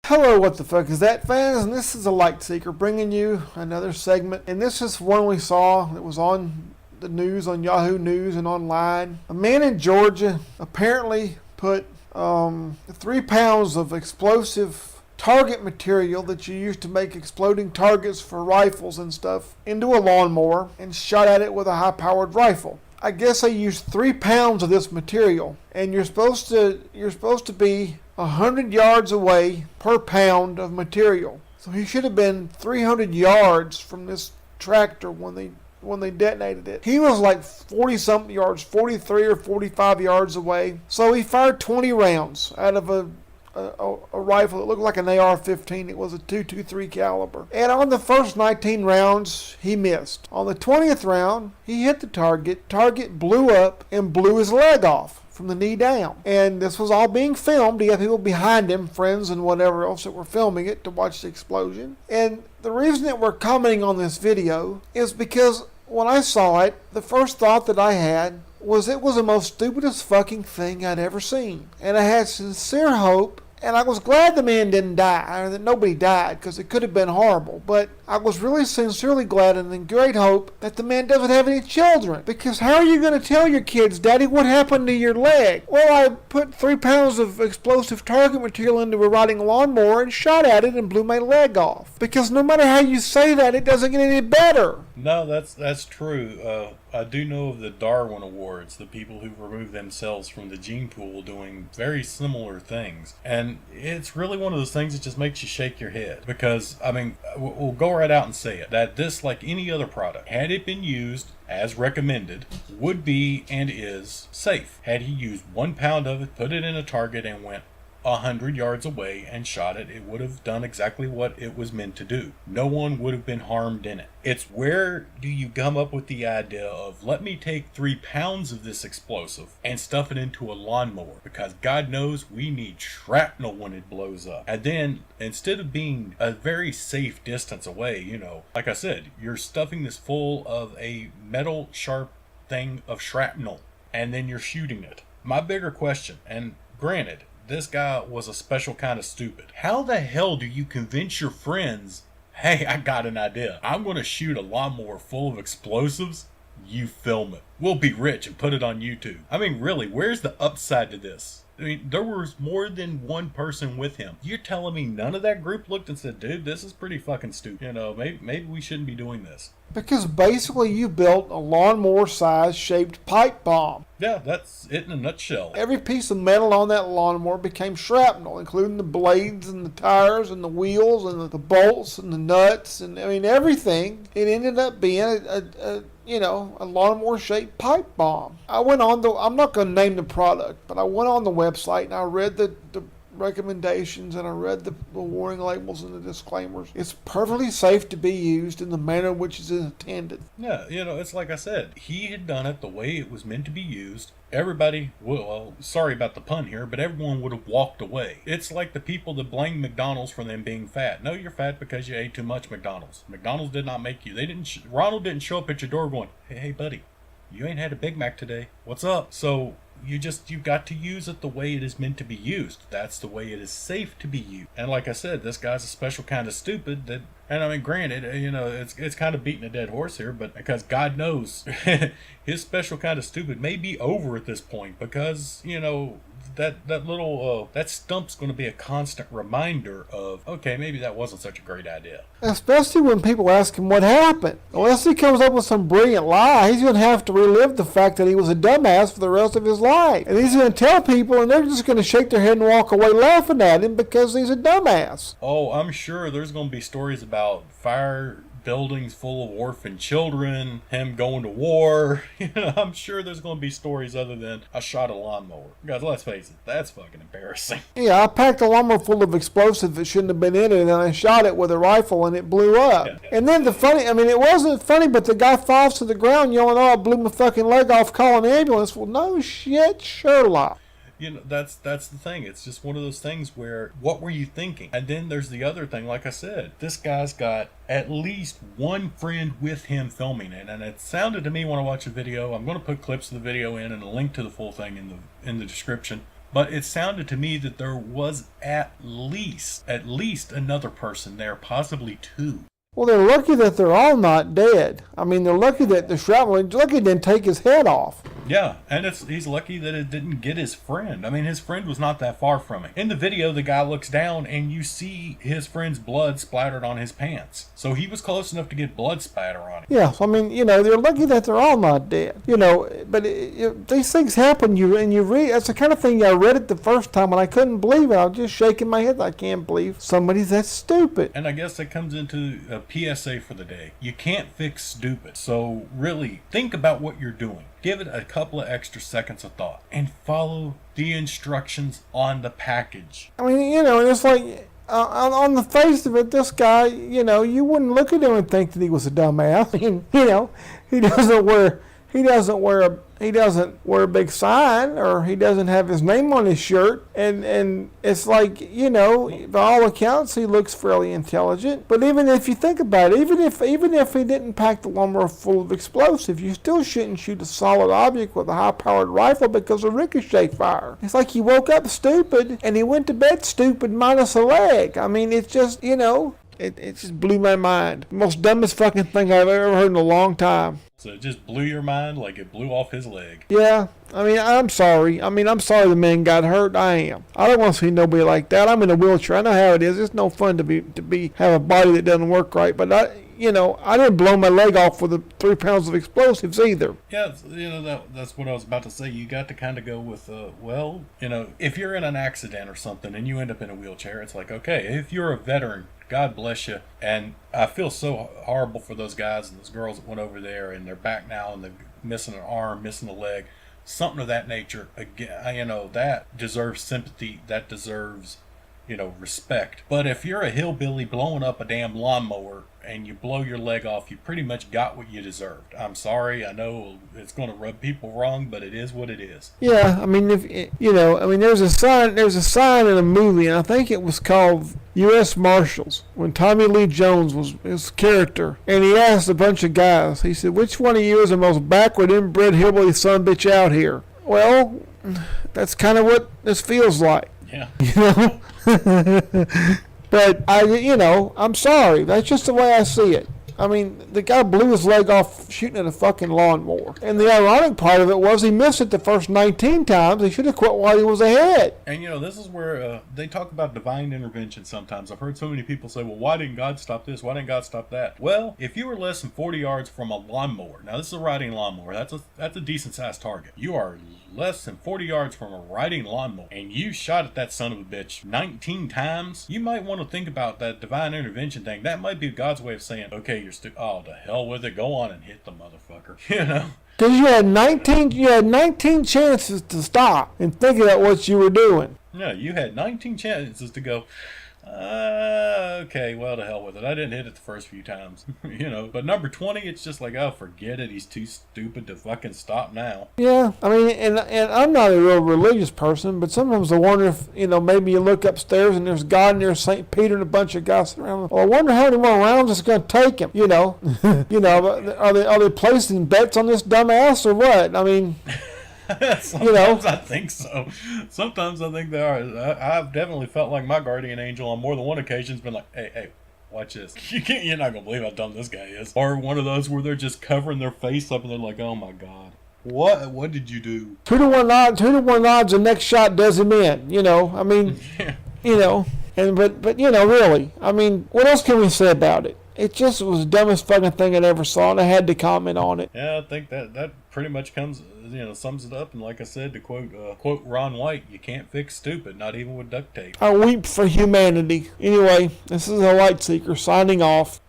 Hello, what the fuck is that, fans? And this is a Light Seeker bringing you another segment. And this is one we saw that was on the news, on Yahoo News and online. A man in Georgia apparently put 3 pounds of explosive target material that you use to make exploding targets for rifles and stuff into a lawnmower and shot at it with a high-powered rifle. I guess I used 3 pounds of this material, and you're supposed to be 100 yards away per pound of material. So he should have been 300 yards from this tractor when they detonated it. He was like 40 something yards, 43 or 45 yards away. So he fired 20 rounds out of a rifle that looked like an AR-15. It was a .223 caliber. And on the first 19 rounds, he missed. On the 20th round, he hit the target. Target blew up and blew his leg off from the knee down. And this was all being filmed. He had people behind him, friends and whatever else that were filming it to watch the explosion. And the reason that we're commenting on this video is because when I saw it, the first thought that I had was it was the most stupidest fucking thing I'd ever seen. And I had sincere hope, and I was glad the man didn't die, or that nobody died, because it could have been horrible. But I was really sincerely glad and in great hope that the man doesn't have any children. Because how are you going to tell your kids, Daddy, what happened to your leg? Well, I put 3 pounds of explosive target material into a riding lawnmower and shot at it and blew my leg off. Because no matter how you say that, it doesn't get any better. No, that's true. I do know of the Darwin Awards, the people who remove themselves from the gene pool doing very similar things. And it's really one of those things that just makes you shake your head. Because, I mean, we'll go right out and say it, that this, like any other product, had it been used as recommended, would be and is safe. Had he used 1 pound of it, put it in a target, and went 100 yards away and shot it, it would have done exactly what it was meant to do. No one would have been harmed in it. It's where do you come up with the idea of, let me take 3 pounds of this explosive and stuff it into a lawnmower, because God knows we need shrapnel when it blows up. And then instead of being a very safe distance away, you know, like I said, you're stuffing this full of a metal sharp thing of shrapnel, and then you're shooting it. My bigger question, and granted, this guy was a special kind of stupid. How the hell do you convince your friends, hey, I got an idea. I'm going to shoot a lawnmower full of explosives. You film it. We'll be rich and put it on YouTube. I mean, really, where's the upside to this? I mean, there was more than one person with him. You're telling me none of that group looked and said, dude, this is pretty fucking stupid. You know, maybe we shouldn't be doing this. Because basically you built a lawnmower-sized shaped pipe bomb. Yeah, that's it in a nutshell. Every piece of metal on that lawnmower became shrapnel, including the blades and the tires and the wheels and the bolts and the nuts and, I mean, everything. It ended up being a lawnmower-shaped pipe bomb. I'm not going to name the product, but I went on the website and I read the recommendations and I read the warning labels and the disclaimers. It's perfectly safe to be used in the manner which is intended. Yeah, you know, it's like I said, he had done it the way it was meant to be used. Everybody, well, sorry about the pun here, but everyone would have walked away. It's like the people that blame McDonald's for them being fat. No, you're fat because you ate too much McDonald's. McDonald's did not make you. Ronald didn't show up at your door going, hey buddy, you ain't had a Big Mac today. What's up? So you've got to use it the way it is meant to be used. That's the way it is safe to be used. And like I said, this guy's a special kind of stupid that, and I mean, granted, you know, it's kind of beating a dead horse here, but because God knows his special kind of stupid may be over at this point, because, you know, that stump's going to be a constant reminder of, okay, maybe that wasn't such a great idea. Especially when people ask him what happened. Unless he comes up with some brilliant lie, he's going to have to relive the fact that he was a dumbass for the rest of his life. And he's going to tell people, and they're just going to shake their head and walk away laughing at him because he's a dumbass. Oh, I'm sure there's going to be stories about fire buildings full of orphan children, him going to war. You know, I'm sure there's going to be stories other than I shot a lawnmower. Guys, let's face it, that's fucking embarrassing. Yeah, I packed a lawnmower full of explosives that shouldn't have been in it, and I shot it with a rifle, and it blew up. Yeah. And then it wasn't funny, but the guy falls to the ground yelling, oh, I blew my fucking leg off, call an ambulance. Well, no shit, Sherlock. You know, that's the thing. It's just one of those things where, what were you thinking? And then there's the other thing, like I said, this guy's got at least one friend with him filming it. And it sounded to me when I watched the video, I'm going to put clips of the video in and a link to the full thing in the description. But it sounded to me that there was at least another person there, possibly two. Well, they're lucky that they're all not dead. I mean, they're lucky that the shrapnel, lucky it didn't take his head off. Yeah, and he's lucky that it didn't get his friend. I mean, his friend was not that far from him. In the video, the guy looks down and you see his friend's blood splattered on his pants. So he was close enough to get blood spatter on him. Yeah, I mean, they're lucky that they're all not dead. But these things happen. You read. That's the kind of thing I read it the first time and I couldn't believe it. I was just shaking my head. I can't believe somebody's that stupid. And I guess that comes into a PSA for the day. You can't fix stupid. So really, think about what you're doing. Give it a couple of extra seconds of thought and follow the instructions on the package. I mean, and it's like on the face of it, this guy, you wouldn't look at him and think that he was a dumbass. I mean, he doesn't wear a big sign, or he doesn't have his name on his shirt, and it's like, by all accounts he looks fairly intelligent. But even if you think about it, even if he didn't pack the lawnmower full of explosives, you still shouldn't shoot a solid object with a high-powered rifle because of ricochet fire. It's like he woke up stupid and he went to bed stupid minus a leg. I mean, it's just, it just blew my mind. Most dumbest fucking thing I've ever heard in a long time. So it just blew your mind like it blew off his leg. Yeah, I mean, I'm sorry. I'm sorry the man got hurt. I am. I don't want to see nobody like that. I'm in a wheelchair. I know how it is. It's no fun to have a body that doesn't work right. But I didn't blow my leg off with the 3 pounds of explosives either. Yeah, that's what I was about to say. You got to kind of go with, if you're in an accident or something and you end up in a wheelchair, it's like, okay, if you're a veteran, God bless you. And I feel so horrible for those guys and those girls that went over there and they're back now and they're missing an arm, missing a leg, something of that nature. Again, that deserves sympathy. That deserves, respect. But if you're a hillbilly blowing up a damn lawnmower and you blow your leg off, you pretty much got what you deserved. I'm sorry. I know it's going to rub people wrong, but it is what it is. Yeah, I mean, there's a sign in a movie, and I think it was called U.S. Marshals, when Tommy Lee Jones was his character, and he asked a bunch of guys, he said, which one of you is the most backward, inbred hillbilly sumbitch out here? Well, that's kind of what this feels like. Yeah. But I'm sorry. That's just the way I see it. I mean, the guy blew his leg off shooting at a fucking lawnmower. And the ironic part of it was he missed it the first 19 times. He should have quit while he was ahead. And, this is where they talk about divine intervention sometimes. I've heard so many people say, well, why didn't God stop this? Why didn't God stop that? Well, if you were less than 40 yards from a lawnmower, now this is a riding lawnmower. That's a decent-sized target. You are less than 40 yards from a riding lawnmower, and you shot at that son of a bitch 19 times, you might want to think about that divine intervention thing. That might be God's way of saying, okay, oh, to hell with it, go on and hit the motherfucker, Because you had 19 chances to stop and think about what you were doing. Yeah, you had 19 chances to go, okay, well, to hell with it. I didn't hit it the first few times, But number 20, it's just like, oh, forget it. He's too stupid to fucking stop now. Yeah, I mean, and I'm not a real religious person, but sometimes I wonder if, maybe you look upstairs and there's God and there's St. Peter and a bunch of guys around. Well, I wonder how many more rounds it's going to take him, Are they placing bets on this dumbass or what? I mean... Sometimes I think so. Sometimes I think they are. I've definitely felt like my guardian angel on more than one occasion has been like, hey, watch this. You're not going to believe how dumb this guy is. Or one of those where they're just covering their face up and they're like, oh my God. What did you do? 2-to-1 odds the next shot does him in, I mean, but really, I mean, what else can we say about it? It just was the dumbest fucking thing I'd ever saw, and I had to comment on it. Yeah, I think that pretty much sums it up. And like I said, to quote Ron White, you can't fix stupid, not even with duct tape. I weep for humanity. Anyway, this is a Light Seeker signing off.